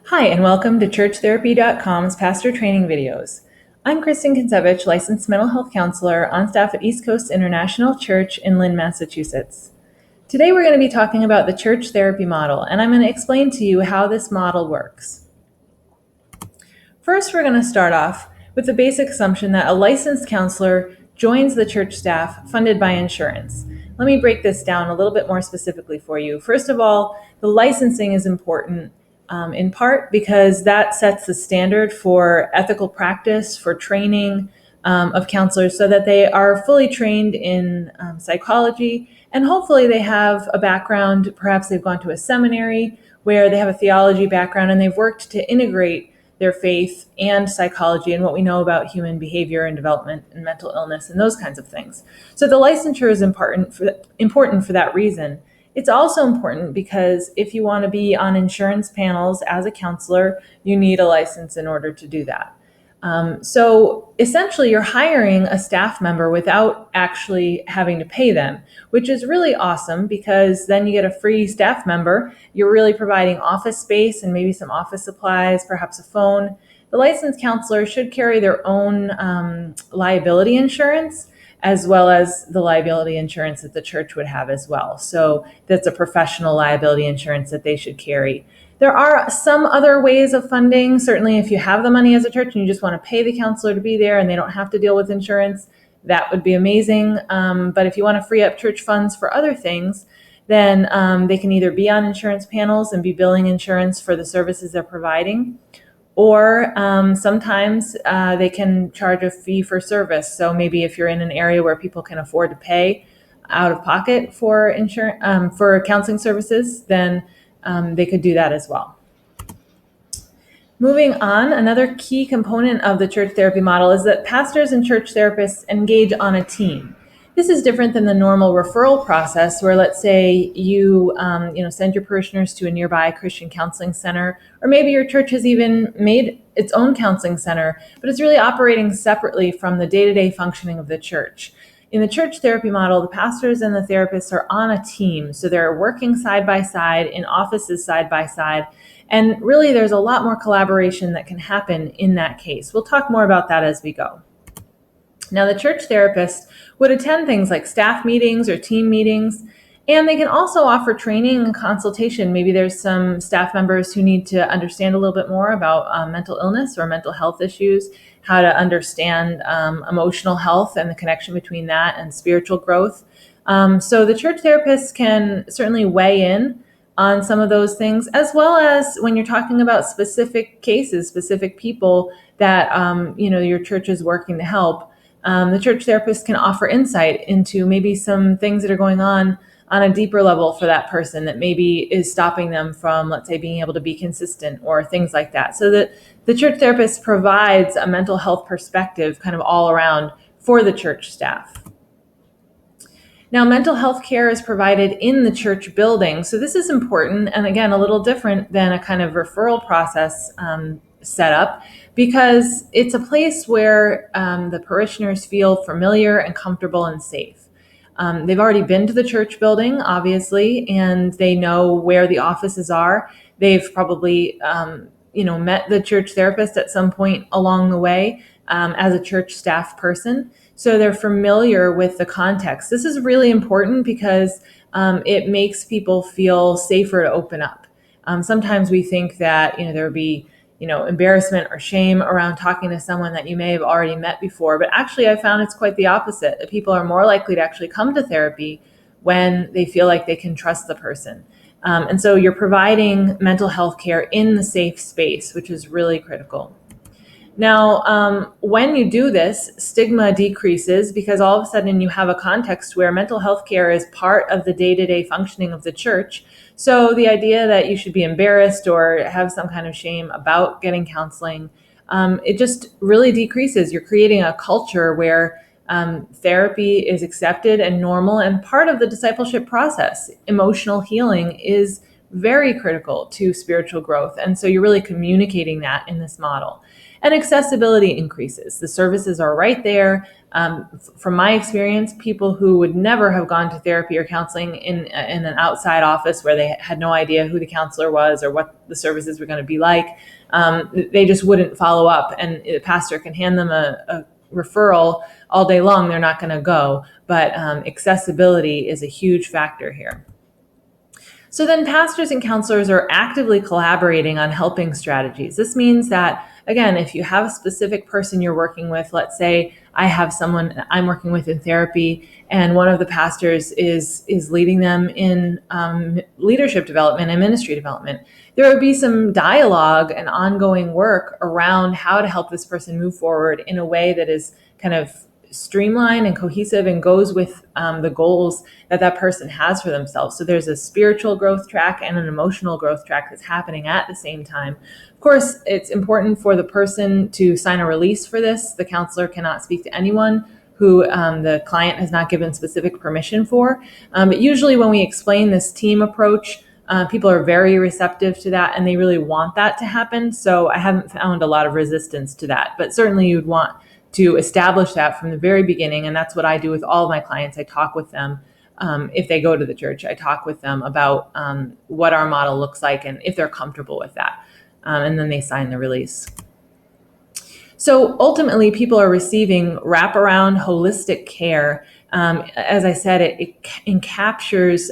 Hi, and welcome to ChurchTherapy.com's Pastor Training Videos. I'm Kristen Kinsevich, licensed mental health counselor on staff at East Coast International Church in Lynn, Massachusetts. Today we're going to be talking about the church therapy model, and I'm going to explain to you how this model works. First, we're going to start off with the basic assumption that a licensed counselor joins the church staff funded by insurance. Let me break this down a little bit more specifically for you. First of all, the licensing is important in part because that sets the standard for ethical practice, for training of counselors so that they are fully trained in psychology, and hopefully they have a background, perhaps they've gone to a seminary where they have a theology background and they've worked to integrate their faith and psychology and what we know about human behavior and development and mental illness and those kinds of things. So the licensure is important for that reason. It's also important because if you want to be on insurance panels as a counselor, you need a license in order to do that. So essentially, you're hiring a staff member without actually having to pay them, which is really awesome because then you get a free staff member. You're really providing office space and maybe some office supplies, perhaps a phone. The licensed counselor should carry their own liability insurance, as well as the liability insurance that the church would have as well. So that's a professional liability insurance that they should carry. There are some other ways of funding. Certainly, if you have the money as a church and you just want to pay the counselor to be there and they don't have to deal with insurance, that would be amazing. But if you want to free up church funds for other things, then they can either be on insurance panels and be billing insurance for the services they're providing, or sometimes they can charge a fee for service. So maybe if you're in an area where people can afford to pay out of pocket for insurance for counseling services, then they could do that as well. Moving on, another key component of the church therapy model is that pastors and church therapists engage on a team. This is different than the normal referral process where, let's say, you send your parishioners to a nearby Christian counseling center, or maybe your church has even made its own counseling center, but it's really operating separately from the day-to-day functioning of the church. In the church therapy model, the pastors and the therapists are on a team, so they're working side by side in offices side by side, and really there's a lot more collaboration that can happen in that case. We'll talk more about that as we go. Now, the church therapist would attend things like staff meetings or team meetings, and they can also offer training and consultation. Maybe there's some staff members who need to understand a little bit more about mental illness or mental health issues, how to understand emotional health and the connection between that and spiritual growth. So the church therapist can certainly weigh in on some of those things, as well as when you're talking about specific cases, specific people that your church is working to help. The church therapist can offer insight into maybe some things that are going on a deeper level for that person that maybe is stopping them from, let's say, being able to be consistent or things like that. So that the church therapist provides a mental health perspective kind of all around for the church staff. Now, mental health care is provided in the church building. So this is important, and again, a little different than a kind of referral process setup, because it's a place where the parishioners feel familiar and comfortable and safe. They've already been to the church building, obviously, and they know where the offices are. They've probably met the church therapist at some point along the way as a church staff person. So they're familiar with the context. This is really important because it makes people feel safer to open up. Sometimes we think that there would be embarrassment or shame around talking to someone that you may have already met before, but actually I found it's quite the opposite. That people are more likely to actually come to therapy when they feel like they can trust the person. And so you're providing mental health care in the safe space, which is really critical. Now, when you do this, stigma decreases because all of a sudden you have a context where mental health care is part of the day-to-day functioning of the church. So the idea that you should be embarrassed or have some kind of shame about getting counseling, it just really decreases. You're creating a culture where therapy is accepted and normal and part of the discipleship process. Emotional healing is very critical to spiritual growth. And so you're really communicating that in this model. And accessibility increases. The services are right there. From my experience, people who would never have gone to therapy or counseling in an outside office where they had no idea who the counselor was or what the services were going to be like, they just wouldn't follow up. And the pastor can hand them a referral all day long. They're not going to go. But accessibility is a huge factor here. So then pastors and counselors are actively collaborating on helping strategies. This means that, again, if you have a specific person you're working with, let's say I have someone I'm working with in therapy and one of the pastors is leading them in leadership development and ministry development, there would be some dialogue and ongoing work around how to help this person move forward in a way that is kind of streamlined and cohesive and goes with the goals that person has for themselves. So there's a spiritual growth track and an emotional growth track that's happening at the same time. Of course, it's important for the person to sign a release for this. The counselor cannot speak to anyone who the client has not given specific permission for. But usually when we explain this team approach, people are very receptive to that and they really want that to happen. So I haven't found a lot of resistance to that, but certainly you'd want to establish that from the very beginning. And that's what I do with all of my clients. I talk with them. If they go to the church, I talk with them about what our model looks like and if they're comfortable with that. And then they sign the release. So ultimately, people are receiving wraparound holistic care. As I said, it captures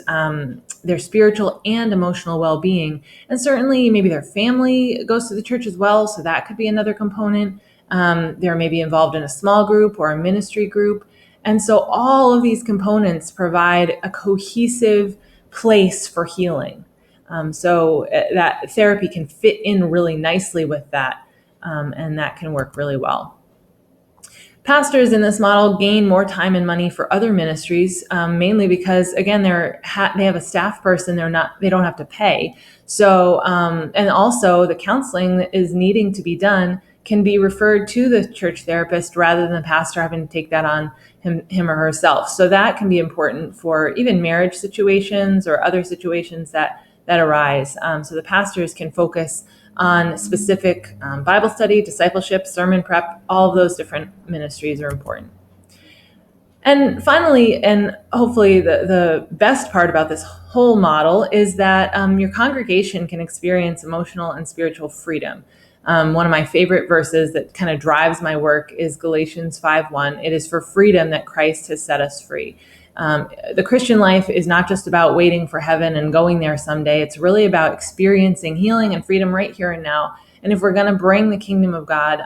their spiritual and emotional well-being. And certainly maybe their family goes to the church as well. So that could be another component. They're maybe involved in a small group or a ministry group. And so all of these components provide a cohesive place for healing. So that therapy can fit in really nicely with that, and that can work really well. Pastors in this model gain more time and money for other ministries, mainly because, again, they have a staff person. They don't have to pay. So, and also the counseling that is needing to be done can be referred to the church therapist rather than the pastor having to take that on him or herself. So that can be important for even marriage situations or other situations that arise. So the pastors can focus on specific Bible study, discipleship, sermon prep. All of those different ministries are important. And finally, and hopefully the best part about this whole model is that your congregation can experience emotional and spiritual freedom. One of my favorite verses that kind of drives my work is Galatians 5:1. It is for freedom that Christ has set us free. The Christian life is not just about waiting for heaven and going there someday. It's really about experiencing healing and freedom right here and now. And if we're going to bring the kingdom of God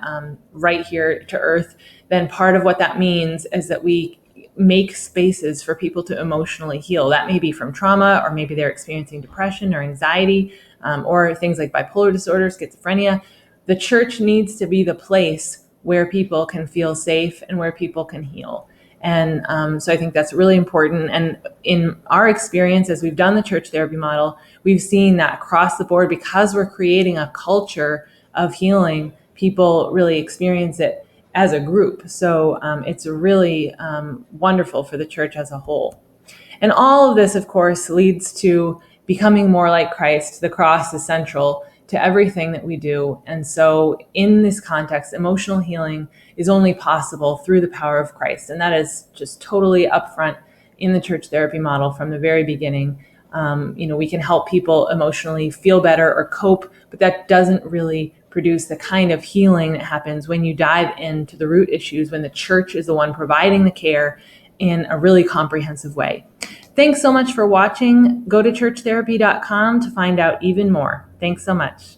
right here to earth, then part of what that means is that we make spaces for people to emotionally heal. That may be from trauma, or maybe they're experiencing depression or anxiety, or things like bipolar disorder, schizophrenia. The church needs to be the place where people can feel safe and where people can heal. And so I think that's really important. And in our experience, as we've done the church therapy model, we've seen that across the board, because we're creating a culture of healing, people really experience it as a group. So it's really wonderful for the church as a whole. And all of this, of course, leads to becoming more like Christ. The cross is central to everything that we do. And so in this context, emotional healing is only possible through the power of Christ. And that is just totally upfront in the church therapy model from the very beginning. We can help people emotionally feel better or cope, but that doesn't really produce the kind of healing that happens when you dive into the root issues, when the church is the one providing the care in a really comprehensive way. Thanks so much for watching. Go to churchtherapy.com to find out even more. Thanks so much.